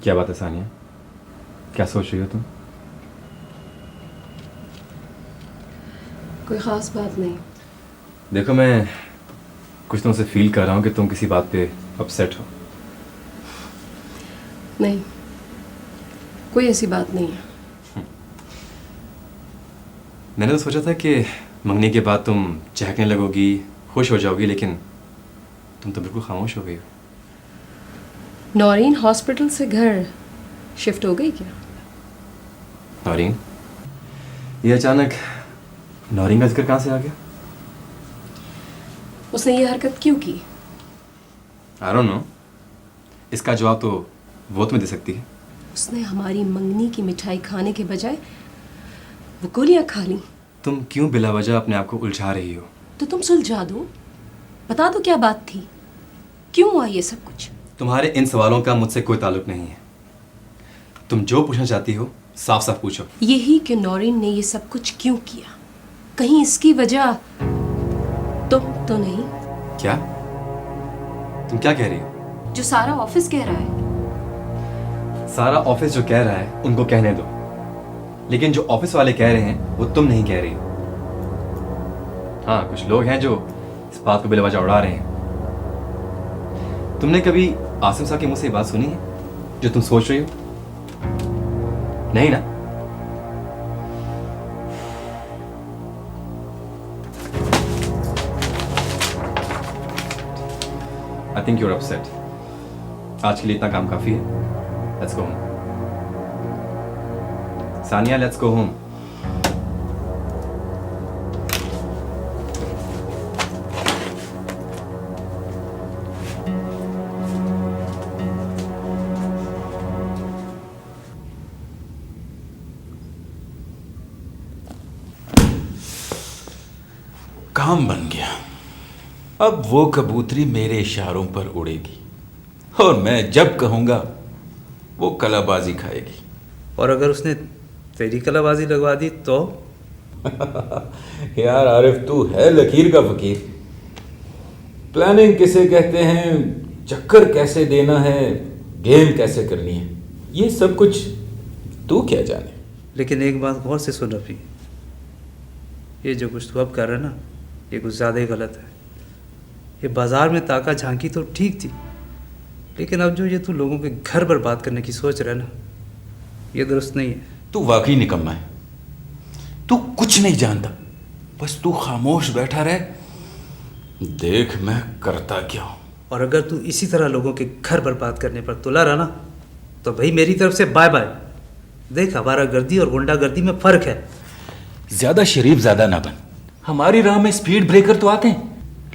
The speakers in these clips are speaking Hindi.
क्या बात है सानिया, क्या सोच रही हो तुम? कोई ख़ास बात नहीं। देखो, मैं कुछ तुमसे फील कर रहा हूँ कि तुम किसी बात पे अपसेट हो। नहीं, कोई ऐसी बात नहीं है। मैंने तो सोचा था कि मंगनी के बाद तुम चहकने लगोगी, खुश हो जाओगी, लेकिन तुम तो बिल्कुल खामोश हो गई हो। नौरीन हॉस्पिटल से घर शिफ्ट हो गई क्या? नौरीन? ये अचानक नौरीन का जिक्र कहाँ से आ गया? उसने ये हरकत क्यों की? I don't know. इसका जवाब तो वो तुम्हें दे सकती है। उसने हमारी मंगनी की मिठाई खाने के बजाय वो गोलियां खा ली। तुम क्यों बिला वजह अपने आप को उलझा रही हो? तो तुम सुलझा दो, बता दो क्या बात थी, क्यों हुआ ये सब कुछ? तुम्हारे इन सवालों का मुझसे कोई ताल्लुक नहीं है। तुम जो पूछना चाहती हो साफ साफ पूछो। यही कि नौरीन ने ये सब कुछ क्यों किया, कहीं इसकी वजह तुम तो नहीं? क्या? तुम क्या कह रही हो? जो सारा ऑफिस कह रहा है। सारा ऑफिस जो कह रहा है उनको कहने दो, लेकिन जो ऑफिस वाले कह रहे हैं वो तुम नहीं कह रही हो। हाँ, कुछ लोग हैं जो इस बात को बिलवजह उड़ा रहे हैं। तुमने कभी आसिम साहब के मुंह से ये बात सुनी है जो तुम सोच रही हो? नहीं ना? I think you're upset. आज के लिए इतना काम काफी है। Let's go home. Sania, let's go home. काम बन गया। अब वो कबूतरी मेरे इशारों पर उड़ेगी और मैं जब कहूंगा वो कलाबाजी खाएगी। और अगर उसने तेरी कलाबाजी लगवा दी तो? यार आरिफ, तू है लकीर का फकीर। प्लानिंग किसे कहते हैं, चक्कर कैसे देना है, गेम कैसे करनी है, ये सब कुछ तू क्या जाने। लेकिन एक बात गौर से सुन रफी, ये जो कुछ तू अब कर रहा है ना, ये कुछ ज़्यादा ही गलत है। ये बाजार में ताका झांकी तो ठीक थी, लेकिन अब जो ये तू लोगों के घर बर्बाद करने की सोच रहा है ना, ये दुरुस्त नहीं है। तू वाकई निकम्मा है। तू कुछ नहीं जानता, बस तू खामोश बैठा रहे, देख मैं करता क्या हूं। और अगर तू इसी तरह लोगों के घर बर्बाद करने पर तुला रहा ना, तो भाई मेरी तरफ से बाय बाय। देख, आवारागर्दी और गुंडागर्दी में फ़र्क है। ज्यादा शरीफ ज्यादा ना बन। हमारी राह में स्पीड ब्रेकर तो आते हैं,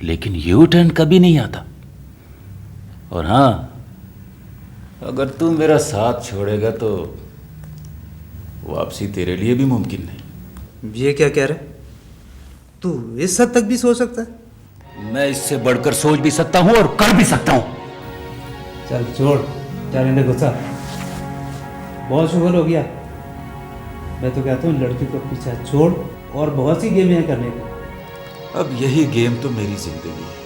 लेकिन यू टर्न कभी नहीं आता। और हाँ, अगर तू मेरा साथ छोड़ेगा तो वापसी तेरे लिए भी मुमकिन नहीं। ये क्या कह रहा है तू? इस हद तक भी सोच सकता है? मैं इससे बढ़कर सोच भी सकता हूं और कर भी सकता हूं। चल छोड़, जाने गुस्सा। बहुत शुगर हो गया। मैं तो कहता हूँ लड़की को पीछा छोड़ और बहुत सी गेमें हैं करने को। अब यही गेम तो मेरी जिंदगी है।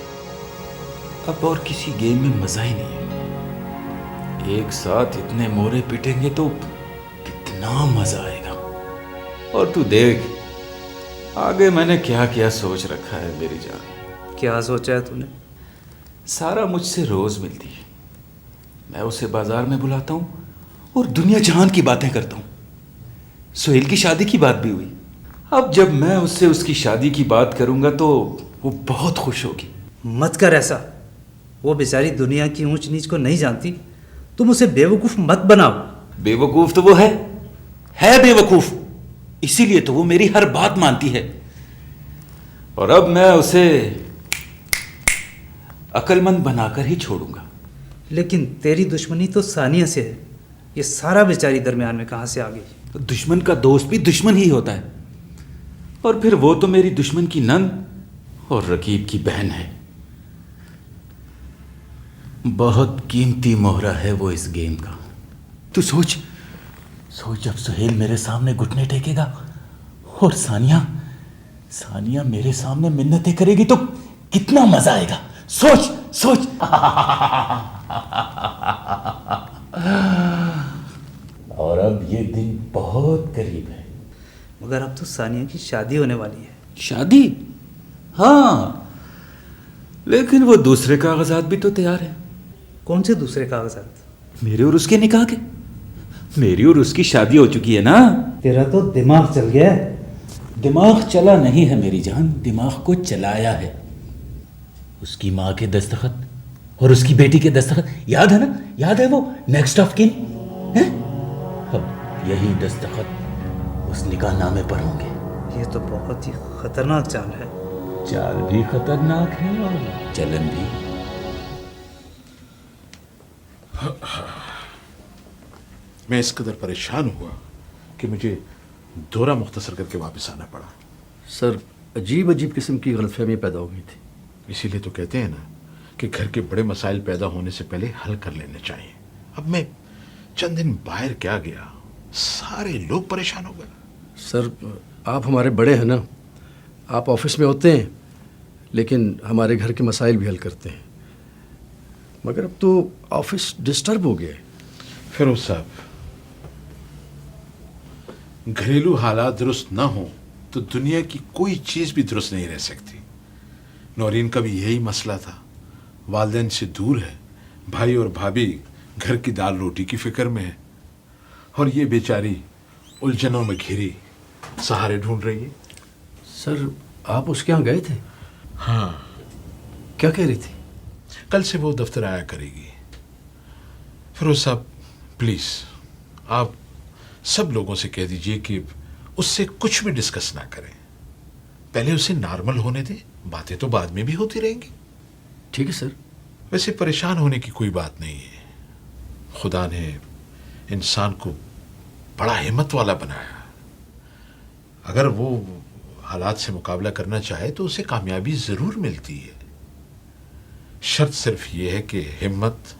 अब और किसी गेम में मजा ही नहीं है। एक साथ इतने मोरे पिटेंगे तो कितना मजा आएगा। और तू देख, आगे मैंने क्या क्या सोच रखा है मेरी जान। क्या सोचा है तूने? सारा मुझसे रोज मिलती है, मैं उसे बाजार में बुलाता हूँ और दुनिया जहान की बातें करता हूँ। सुहेल की शादी की बात भी हुई। अब जब मैं उससे उसकी शादी की बात करूंगा तो वो बहुत खुश होगी। मत कर ऐसा। वो बेचारी दुनिया की ऊंच नीच को नहीं जानती, तुम उसे बेवकूफ मत बनाओ। बेवकूफ तो वो है बेवकूफ। इसीलिए तो वो मेरी हर बात मानती है। और अब मैं उसे अक्लमंद बनाकर ही छोड़ूंगा। लेकिन तेरी दुश्मनी तो सानिया से है। ये सारा बेचारी दरमियान में कहां से आ गई? तो दुश्मन का दोस्त भी दुश्मन ही होता है। और फिर वो तो मेरी दुश्मन की नंद और रकीब की बहन है। बहुत कीमती मोहरा है वो इस गेम का। तू सोच जब सुहेल मेरे सामने घुटने टेकेगा और सानिया मेरे सामने मिन्नतें करेगी तो कितना मजा आएगा। सोच ये दिन बहुत करीब है। मगर अब तो सानिया की शादी होने वाली है। शादी? हाँ, लेकिन वो दूसरे कागजात भी तो तैयार हैं। कौन से दूसरे कागजात? मेरे और उसके निकाह के। मेरी और उसकी शादी हो चुकी है ना। तेरा तो दिमाग चल गया है। दिमाग चला नहीं है मेरी जान, दिमाग को चलाया है। उसकी माँ के दस्तखत और उसकी बेटी के दस्तखत याद है ना? याद है वो नेक्स्ट ऑफ किन है? अब यही दस्तखत उस निकाह नामे पर होंगे। ये तो बहुत ही खतरनाक चाल है। चाल भी खतरनाक है और चलन भी। मैं इस कदर परेशान हुआ कि मुझे दौरा मुख्तसर करके वापस आना पड़ा। सर, अजीब अजीब किस्म की गलतफहमी पैदा हो गई थी। इसीलिए तो कहते हैं ना कि घर के बड़े मसाइल पैदा होने से पहले हल कर लेने चाहिए। अब मैं चंद दिन बाहर क्या गया, सारे लोग परेशान हो गए। सर, आप हमारे बड़े हैं ना, आप ऑफिस में होते हैं लेकिन हमारे घर के मसाइल भी हल करते हैं। मगर अब तो ऑफिस डिस्टर्ब हो गया है। फिरोज साहब, घरेलू हालात दुरुस्त ना हो तो दुनिया की कोई चीज भी दुरुस्त नहीं रह सकती। नौरीन का भी यही मसला था, वालिदैन से दूर है, भाई और भाभी घर की दाल रोटी की फिक्र में है, और ये बेचारी उलझनों में घिरी सहारे ढूंढ रही है। सर, आप उसके यहाँ गए थे? हाँ, क्या कह रही थी? कल से वो दफ्तर आया करेगी। फिरोज साहब, प्लीज आप सब लोगों से कह दीजिए कि उससे कुछ भी डिस्कस ना करें। पहले उसे नॉर्मल होने दें, बातें तो बाद में भी होती रहेंगी। ठीक है सर। वैसे परेशान होने की कोई बात नहीं है। खुदा ने इंसान को बड़ा हिम्मत वाला बनाया। अगर वो हालात से मुकाबला करना चाहे तो उसे कामयाबी जरूर मिलती है। शर्त सिर्फ ये है कि हिम्मत,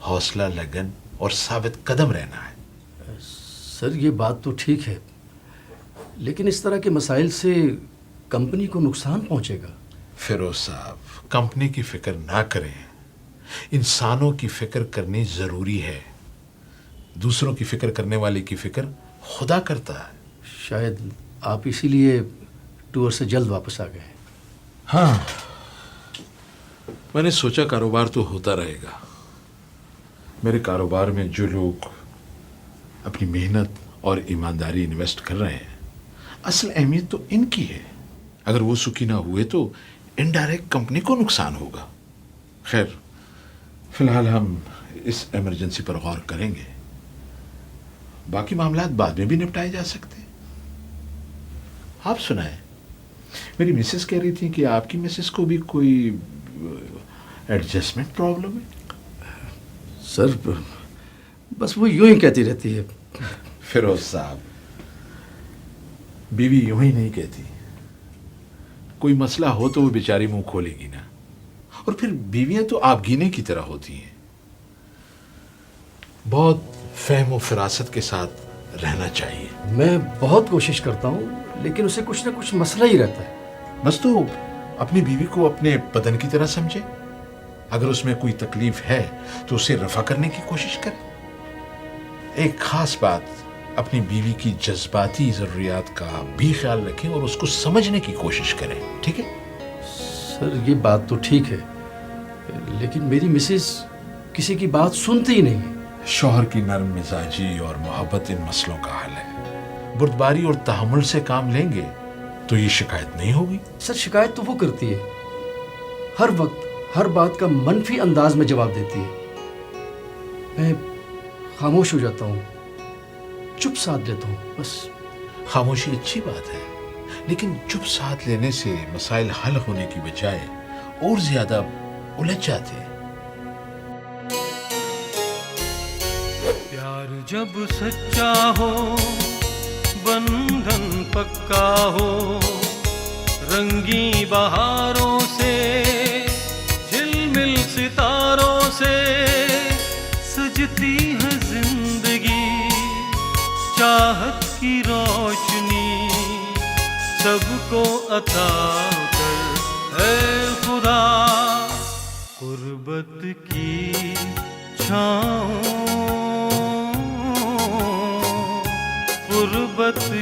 हौसला, लगन और साबित कदम रहना है। सर, ये बात तो ठीक है, लेकिन इस तरह के मसाइल से कंपनी को नुकसान पहुंचेगा। फिरोज साहब, कंपनी की फिक्र ना करें, इंसानों की फिक्र करनी जरूरी है। दूसरों की फिक्र करने वाले की फिक्र खुदा करता है। शायद आप इसीलिए टूर से जल्द वापस आ गए। हाँ, मैंने सोचा कारोबार तो होता रहेगा। मेरे कारोबार में जो लोग अपनी मेहनत और ईमानदारी इन्वेस्ट कर रहे हैं, असल अहमियत तो इनकी है। अगर वो सुखी ना हुए तो इनडायरेक्ट कंपनी को नुकसान होगा। खैर, फिलहाल हम इस इमरजेंसी पर गौर करेंगे, बाकी मामलात बाद में भी निपटाए जा सकते हैं। आप सुनाएं, मेरी मिसेस कह रही थी कि आपकी मिसेस को भी कोई एडजस्टमेंट प्रॉब्लम है। सर, बस वो यूं ही कहती रहती है। फिरोज साहब, बीवी यूं ही नहीं कहती। कोई मसला हो तो वो बेचारी मुंह खोलेगी ना। और फिर बीवियां तो आप गिने की तरह होती हैं। बहुत फहम और फिरासत के साथ रहना चाहिए। मैं बहुत कोशिश करता हूँ, लेकिन उसे कुछ ना कुछ मसला ही रहता है। बस तो अपनी बीवी को अपने बदन की तरह समझे। अगर उसमें कोई तकलीफ है तो उसे रफा करने की कोशिश करें। एक खास बात, अपनी बीवी की जज्बाती ज़रूरियात का भी ख्याल रखें और उसको समझने की कोशिश करें। ठीक है सर, ये बात तो ठीक है, लेकिन मेरी मिसेस किसी की बात सुनती ही नहीं है। शौहर की नरम मिजाजी और मोहब्बत इन मसलों का हल है। बुर्दबारी और तहम्मुल से काम लेंगे तो ये शिकायत नहीं होगी। सर, शिकायत तो वो करती है, हर वक्त हर बात का मनफी अंदाज में जवाब देती है। मैं खामोश हो जाता हूँ, चुप साध लेता हूँ बस। खामोशी अच्छी बात है, लेकिन चुप साथ लेने से मसाइल हल होने की बजाय और ज्यादा उलझ जाते हैं। प्यार जब सच्चा हो, बंधन पक्का हो, रंगी बहारों से, झिलमिल सितारों से सजती है जिंदगी। चाहत की रोशनी सबको अता कर, ऐ खुदा गुर्बत की छाँव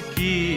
की